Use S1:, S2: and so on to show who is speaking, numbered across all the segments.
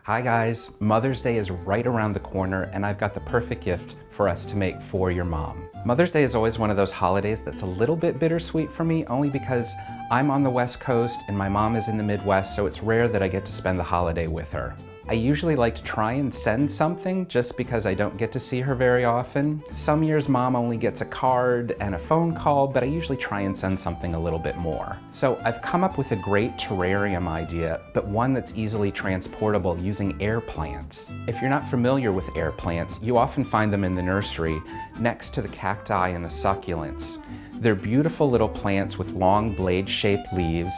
S1: Hi guys, Mother's Day is right around the corner and I've got the perfect gift for us to make for your mom. Mother's Day is always one of those holidays that's a little bit bittersweet for me, only because I'm on the West Coast and my mom is in the Midwest, so it's rare that I get to spend the holiday with her. I usually like to try and send something just because I don't get to see her very often. Some years mom only gets a card and a phone call, but I usually try and send something a little bit more. So I've come up with a great terrarium idea, but one that's easily transportable using air plants. If you're not familiar with air plants, you often find them in the nursery next to the cacti and the succulents. They're beautiful little plants with long blade-shaped leaves,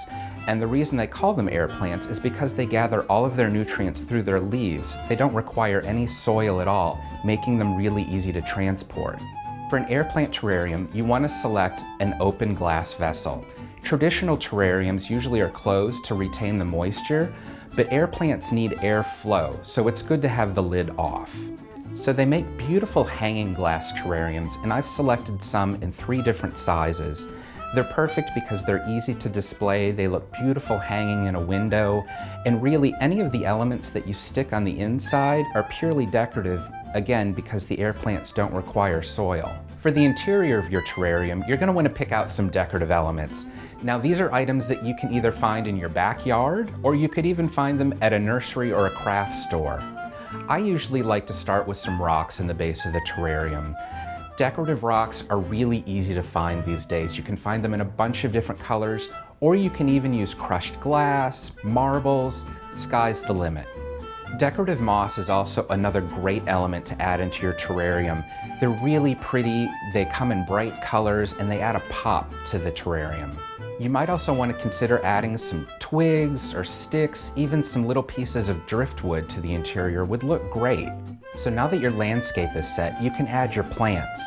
S1: and the reason they call them air plants is because they gather all of their nutrients through their leaves. They don't require any soil at all, making them really easy to transport. For an air plant terrarium, you want to select an open glass vessel. Traditional terrariums usually are closed to retain the moisture, but air plants need airflow, so it's good to have the lid off. So they make beautiful hanging glass terrariums, and I've selected some in 3 different sizes. They're perfect because they're easy to display, they look beautiful hanging in a window, and really any of the elements that you stick on the inside are purely decorative, again because the air plants don't require soil. For the interior of your terrarium, you're going to want to pick out some decorative elements. Now these are items that you can either find in your backyard, or you could even find them at a nursery or a craft store. I usually like to start with some rocks in the base of the terrarium. Decorative rocks are really easy to find these days. You can find them in a bunch of different colors, or you can even use crushed glass, marbles, sky's the limit. Decorative moss is also another great element to add into your terrarium. They're really pretty, they come in bright colors, and they add a pop to the terrarium. You might also want to consider adding some twigs or sticks, even some little pieces of driftwood to the interior would look great. So now that your landscape is set, you can add your plants.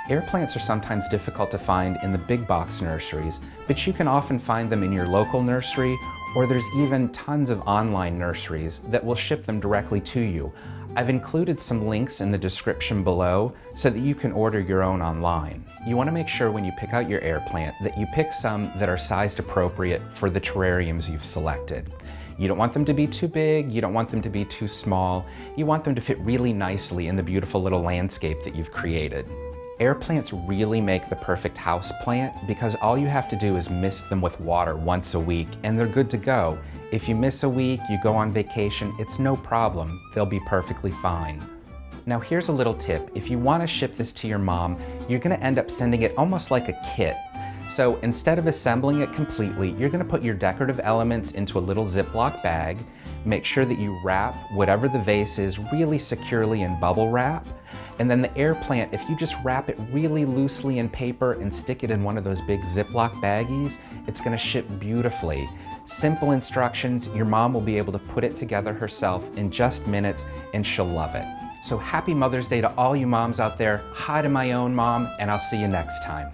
S1: Air plants are sometimes difficult to find in the big box nurseries, but you can often find them in your local nursery, or there's even tons of online nurseries that will ship them directly to you. I've included some links in the description below so that you can order your own online. You want to make sure when you pick out your air plant that you pick some that are sized appropriate for the terrariums you've selected. You don't want them to be too big, you don't want them to be too small, you want them to fit really nicely in the beautiful little landscape that you've created. Air plants really make the perfect house plant because all you have to do is mist them with water once a week and they're good to go. If you miss a week, you go on vacation, it's no problem. They'll be perfectly fine. Now here's a little tip. If you want to ship this to your mom, you're going to end up sending it almost like a kit. So instead of assembling it completely, you're going to put your decorative elements into a little Ziploc bag. Make sure that you wrap whatever the vase is really securely in bubble wrap. And then the air plant, if you just wrap it really loosely in paper and stick it in one of those big Ziploc baggies, it's going to ship beautifully. Simple instructions, your mom will be able to put it together herself in just minutes and she'll love it. So happy Mother's Day to all you moms out there. Hi to my own mom, and I'll see you next time.